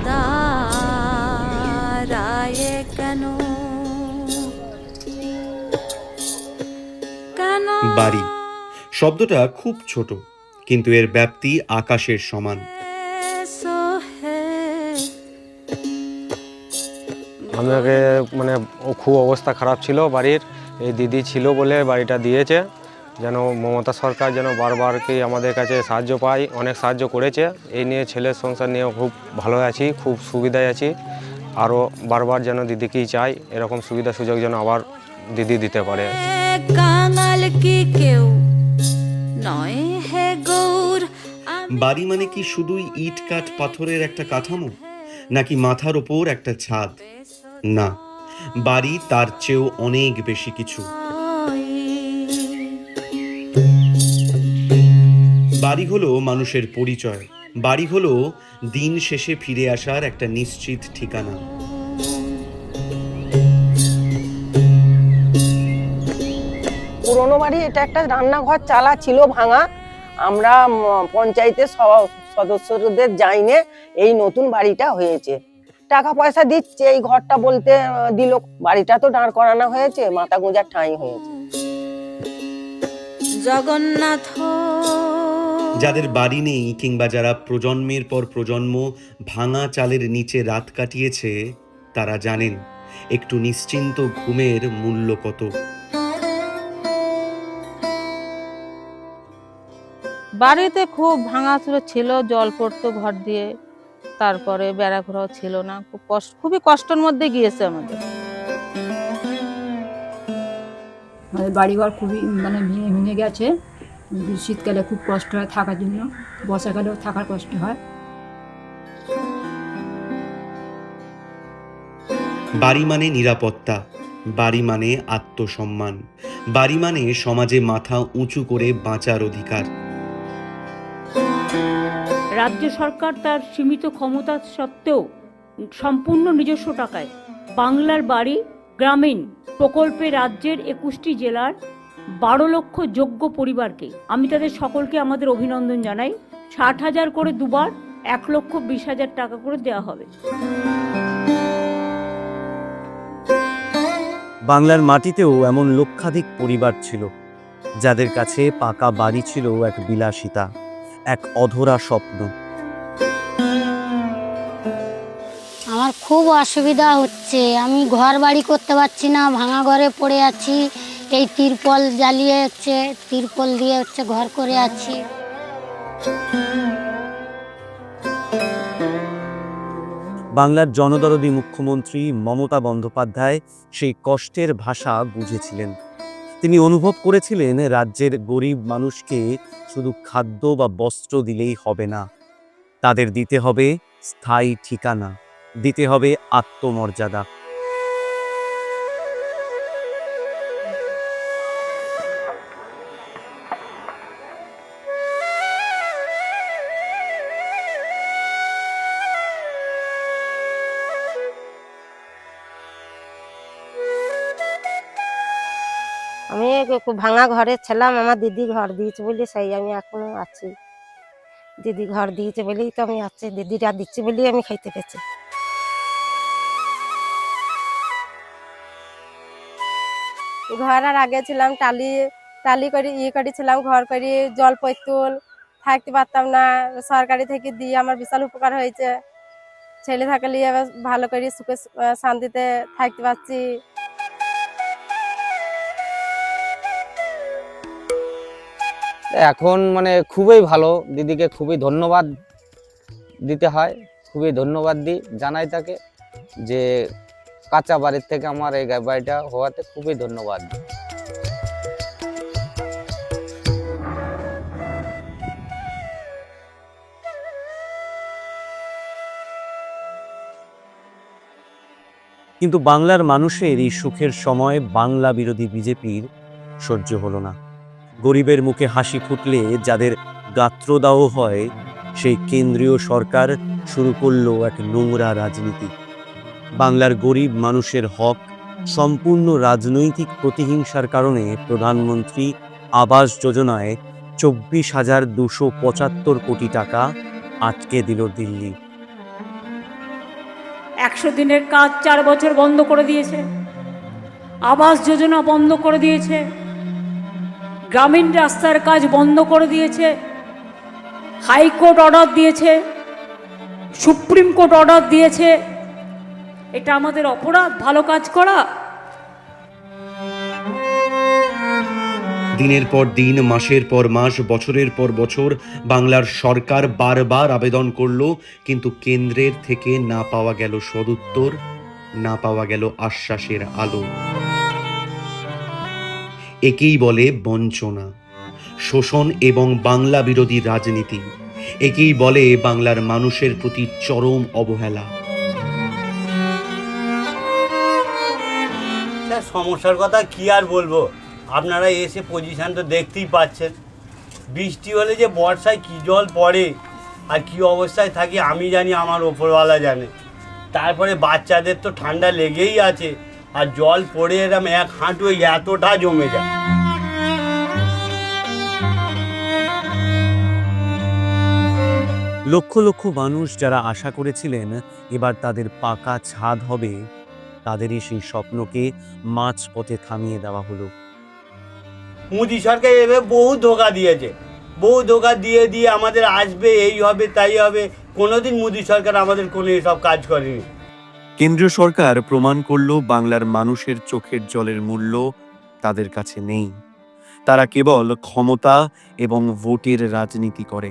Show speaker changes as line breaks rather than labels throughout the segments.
দাঁড়ায় কেন কেন
বাড়ি শব্দটা খুব ছোট, কিন্তু এর ব্যাপ্তি আকাশের সমান।
সোহে
আমাকে মানে খুব অবস্থা খারাপ ছিল বাড়ির, এই দিদি ছিল বলে বাড়িটা দিয়েছে। যেন মমতা সরকার যেন বারবারকে আমাদের কাছে সাহায্য পাই, অনেক সাহায্য করেছে। এই নিয়ে ছেলের সংসার নিয়ে খুব ভালো আছি, খুব সুবিধায় আছি। আরও বারবার যেন দিদিকেই চাই, এরকম সুবিধা সুযোগ যেন আবার দিদি দিতে পারে।
কাঙাল কি কেউ নয় হে গৌর।
বাড়ি মানে কি শুধুই ইট কাঠ পাথরের একটা কাঠামো, নাকি মাথার ওপর একটা ছাদ? না, বাড়ি তার চেয়েও অনেক বেশি কিছু। বাড়ি হলো মানুষের পরিচয়। বাড়ি হলো দিন শেষে ফিরে আসার একটা নিশ্চিত ঠিকানা।
পুরনো বাড়ি, এটা একটা রান্নাঘর চালা ছিল ভাঙা। আমরা পঞ্চায়েতের সদস্যদের জানিয়ে এই নতুন বাড়িটা হয়েছে। টাকা পয়সা দিচ্ছে এই ঘরটা বলতে দিল, বাড়িটা তো দাঁড় করানো হয়েছে, মাথা গোঁজার ঠাঁই হয়েছে।
জগন্নাথ
যাদের বাড়ি নেই, কিংবা যারা প্রজন্মের পর প্রজন্ম ভাঙা চালের নিচে রাত কাটিয়েছে, তারা জানেন একটু নিশ্চিন্ত ঘুমের মূল্য কত।
বাড়িতে খুব ভাঙাচুরো ছিল, জল পড়তো ঘর দিয়ে, তারপরে বেড়াঘোরাও ছিল না, খুবই কষ্টের মধ্যে গিয়েছে আমাদের।
আমাদের বাড়িঘর খুবই ভেঙে ভেঙে গেছে। শীতকালে খুব কষ্ট হয় থাকার জন্য, বর্ষাকালেও থাকার কষ্ট হয়।
বাড়ি মানে নিরাপত্তা, বাড়ি মানে আত্মসম্মান, বাড়ি মানে সমাজে মাথা উঁচু করে বাঁচার অধিকার।
রাজ্য সরকার তার সীমিত ক্ষমতা সত্ত্বেও সম্পূর্ণ নিজস্ব টাকায় বাংলার বাড়ি গ্রামীণ প্রকল্পে রাজ্যের 21টি জেলার 12 লক্ষ যোগ্য পরিবারকে, আমি তাদের সকলকে আমাদের অভিনন্দন জানাই। 60,000 করে দুবার 1,20,000 টাকা করে দেওয়া হবে।
বাংলার মাটিতেও এমন লক্ষাধিক পরিবার ছিল যাদের কাছে পাকা বাড়ি ছিল এক বিলাসিতা, এক অধরা স্বপ্ন।
আমার খুব অসুবিধা হচ্ছে, আমি ঘর বাড়ি করতে পারছি না, ভাঙা ঘরে পড়ে আছি। এই তিরপল জ্বালিয়ে তিরপল দিয়ে ঘর করে আছি।
বাংলার জনদরদী মুখ্যমন্ত্রী মমতা বন্দ্যোপাধ্যায় সেই কষ্টের ভাষা বুঝেছিলেন। তিনি অনুভব করেছিলেন রাজ্যের গরিব মানুষকে শুধু খাদ্য বা বস্ত্র দিলেই হবে না, তাদের দিতে হবে স্থায়ী ঠিকানা, দিতে হবে আত্মমর্যাদা।
আমি ভাঙা ঘরে ছিলাম, আমার দিদি ঘর দিয়েছে বলে সেই আমি এখনো আছি। দিদি ঘর দিয়েছে বলেই তো আমি আছি, দিদিরা দিচ্ছে বলেই আমি খাইতে পেয়েছি।
ঘর আর আগে ছিলাম টালি টালি করে করেছিলাম, ঘর করে জল পৈতুল থাকতে পারতাম না। সরকারি থেকে দিয়ে আমার বিশাল উপকার হয়েছে। ছেলে থাকলে ভালো করে সুখে শান্তিতে থাকতে পারছি।
এখন খুবই ভালো, দিদিকে খুবই ধন্যবাদ দিতে হয়, খুবই ধন্যবাদ দিই, জানাই তাকে যে কাঁচা বাড়ির থেকে আমার এই বাড়িটা হওয়াতে খুবই ধন্যবাদ।
কিন্তু বাংলার মানুষের এই সুখের সময় বাংলা বিরোধী বিজেপির সহ্য হলো না। গরিবের মুখে হাসি ফুটলে যাদের গাত্রদাহ হয়, সেই কেন্দ্রীয় সরকার শুরু করলো এক নোংরা রাজনীতি। বাংলার গরিব মানুষের হক সম্পূর্ণ রাজনৈতিক প্রতিহিংসার কারণে প্রধানমন্ত্রী আবাস যোজনায় 24,275 কোটি টাকা আটকে দিল দিল্লি।
100 দিনের কাজ 4 বছর বন্ধ করে দিয়েছে, আবাস যোজনা বন্ধ করে দিয়েছে, গ্রামীণ রাস্তার কাজ বন্ধ করে দিয়েছে, হাইকোর্ট অর্ডার দিয়েছে, সুপ্রিম কোর্ট অর্ডার দিয়েছে। এটা আমাদের অপরাধ ভালো কাজ করা?
দিনের পর দিন, মাসের পর মাস, বছরের পর বছর বাংলার সরকার বারবার আবেদন করল, কিন্তু কেন্দ্রের থেকে না পাওয়া গেল সদুত্তর, না পাওয়া গেল আশ্বাসের আলো। একেই বলে বঞ্চনা, শোষণ এবং বাংলা বিরোধী রাজনীতি। একেই বলে বাংলার মানুষের প্রতি চরম অবহেলা।
সমস্যার কথা কি আর বলবো, আপনারা এসে পজিশন তো দেখতেই পাচ্ছেন। বৃষ্টি হলে যে বর্ষায় কি জল পড়ে আর কি অবস্থায় থাকি আমি জানি, আমার ওপরওয়ালা জানে। তারপরে বাচ্চাদের তো ঠান্ডা লেগেই আছে, আর জল পড়ে এরম 1 হাঁটু এতটা জমে যায়।
লক্ষ লক্ষ মানুষ যারা আশা করেছিলেন এবার তাদের পাকা ছাদ হবে, তাদেরই সেই স্বপ্নকে মাঝপথে থামিয়ে দেওয়া হলো।
মোদি সরকার এভাবে বহু ধোঁকা দিয়েছে, বহু ধোঁকা দিয়ে দিয়ে আমাদের আসবে, এই হবে তাই হবে। কোনোদিন মোদি সরকার আমাদের কোনো এসব কাজ করেনি।
কেন্দ্রীয় সরকার প্রমাণ করলো বাংলার মানুষের চোখের জলের মূল্য তাদের কাছে নেই। তারা কেবল ক্ষমতা এবং ভোটের রাজনীতি করে।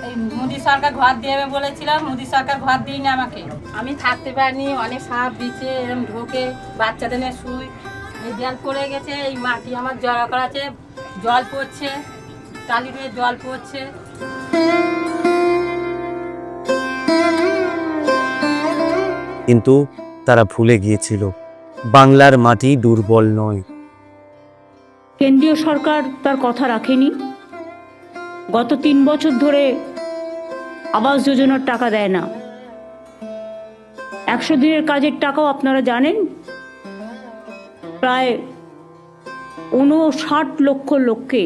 এই মোদি সরকার ঘর দেবে বলেছিলাম, মোদি সরকার ঘর দিইনি আমাকে। আমি থাকতে পারিনি, অনেক সাপ বিছে এরকম ঢোকে, বাচ্চাদের নিয়ে শুই। এই দেয়াল পড়ে গেছে, এই মাটি আমার জড়া করা আছে, জল পড়ছে, টালির জল পড়ছে।
কিন্তু তারা ভুলে গিয়েছিল বাংলার মাটি দুর্বল নয়।
কেন্দ্রীয় সরকার তার কথা রাখেনি। গত 3 বছর ধরে আবাস যোজনার টাকা দেয় না। 100 দিনের কাজের টাকাও আপনারা জানেন, প্রায় 59 লক্ষ লোককে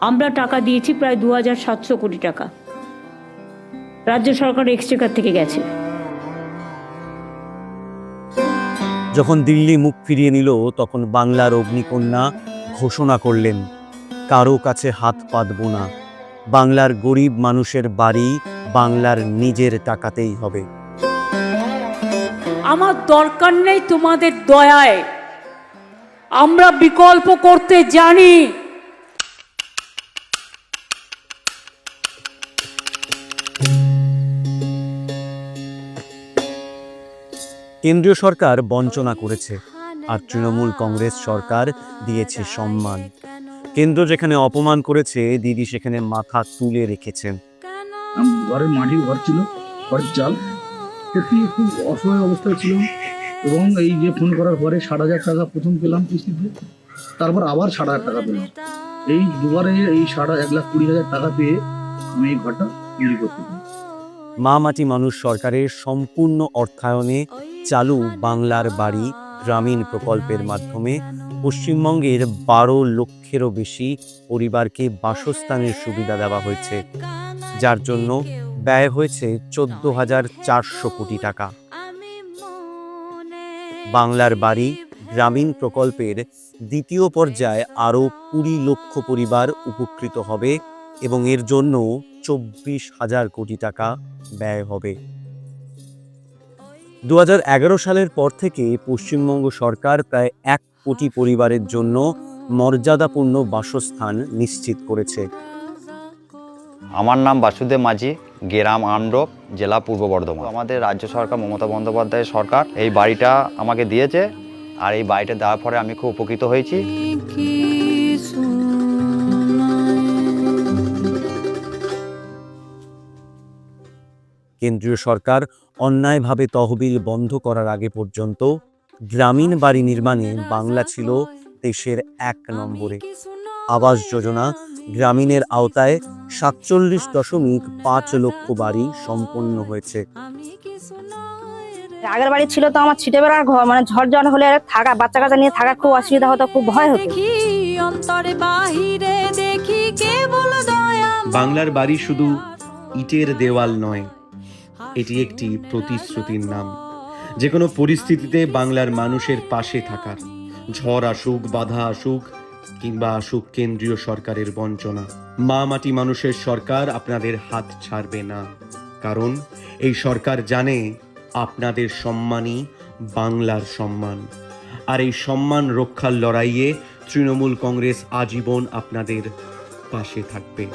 আমরা টাকা দিয়েছি, প্রায় 2700 কোটি টাকা রাজ্য সরকার এক্সচেকার থেকে গেছে।
যখন দিল্লি মুখ ফিরিয়ে নিল, তখন বাংলার অগ্নিকন্যা ঘোষণা করলেন, কারো কাছে হাত পাতব না, বাংলার গরিব মানুষের বাড়ি বাংলার নিজের টাকাতেই হবে।
আমার দরকার নেই তোমাদের দয়ায়, আমরা বিকল্প করতে জানি।
কেন্দ্রীয় সরকার বঞ্চনা করেছে, আর তৃণমূল কংগ্রেস সরকার দিয়েছে সম্মান। কেন্দ্র যেখানে অপমান করেছে, দিদি সেখানে মাথা তুলে রেখেছেন।
ঘরের মাটির ঘর ছিল, ঘরের চাল, সত্যি খুব অসহায় অবস্থায় ছিল। এবং এই যে ফোন করার পরে 60,000 টাকা প্রথম পেলাম কিস্তিতে, তারপর আবার 60,000 টাকা পেলাম। এই দুবারে এই 1,20,000 টাকা পেয়ে আমি এই ঘরটা তৈরি করতে পারি।
মা মাটি মানুষ সরকারের সম্পূর্ণ অর্থায়নে চালু বাংলার বাড়ি গ্রামীণ প্রকল্পের মাধ্যমে পশ্চিমবঙ্গের 12 লক্ষেরও বেশি পরিবারকে বাসস্থানের সুবিধা দেওয়া হয়েছে, যার জন্য ব্যয় হয়েছে 14,400 কোটি টাকা। বাংলার বাড়ি গ্রামীণ প্রকল্পের দ্বিতীয় পর্যায়ে আরও 20 লক্ষ পরিবার উপকৃত হবে এবং এর জন্য 24,000 কোটি টাকা ব্যয় হবে। 2011 সালের পর থেকে পশ্চিমবঙ্গ সরকার প্রায় 1 কোটি পরিবারের জন্য মর্যাদাপূর্ণ বাসস্থান নিশ্চিত করেছে।
আমার নাম বাসুদেব মাঝি, গ্রাম আমডোপ, জেলা পূর্ব বর্ধমান। আমাদের রাজ্য সরকার মমতা বন্দ্যোপাধ্যায়ের সরকার এই বাড়িটা আমাকে দিয়েছে, আর এই বাড়িটা দেওয়ার পরে আমি খুব উপকৃত হয়েছি।
কেন্দ্রীয় সরকার অন্যায়ভাবে তহবিল বন্ধ করার আগে পর্যন্ত গ্রামীণ বাড়ি নির্মাণে বাংলা ছিল দেশের 1 নম্বরে। আবাস যোজনা গ্রামীণের আওতায় 47.5 লক্ষ বাড়ি সম্পন্ন হয়েছে।
আগের বাড়ি ছিল তো আমার ছিটে বেড়ার ঘর, মানে ঝড় জল হলে থাকা, বাচ্চা কাচ্চা নিয়ে থাকা খুব অসুবিধা হতো, খুব ভয় হতো।
বাংলার বাড়ি শুধু ইটের দেওয়াল নয়, এটি একটি প্রতিশ্রুতির নাম, যে কোনো পরিস্থিতিতে বাংলার মানুষের পাশে থাকার। ঝড় আসুক, বাধা আসুক, কিংবা আসুক কেন্দ্রীয় সরকারের বঞ্চনা, মা মাটি মানুষের সরকার আপনাদের হাত ছাড়বে না। কারণ এই সরকার জানে আপনাদের সম্মানই বাংলার সম্মান, আর এই সম্মান রক্ষার লড়াইয়ে তৃণমূল কংগ্রেস আজীবন আপনাদের পাশে থাকবে।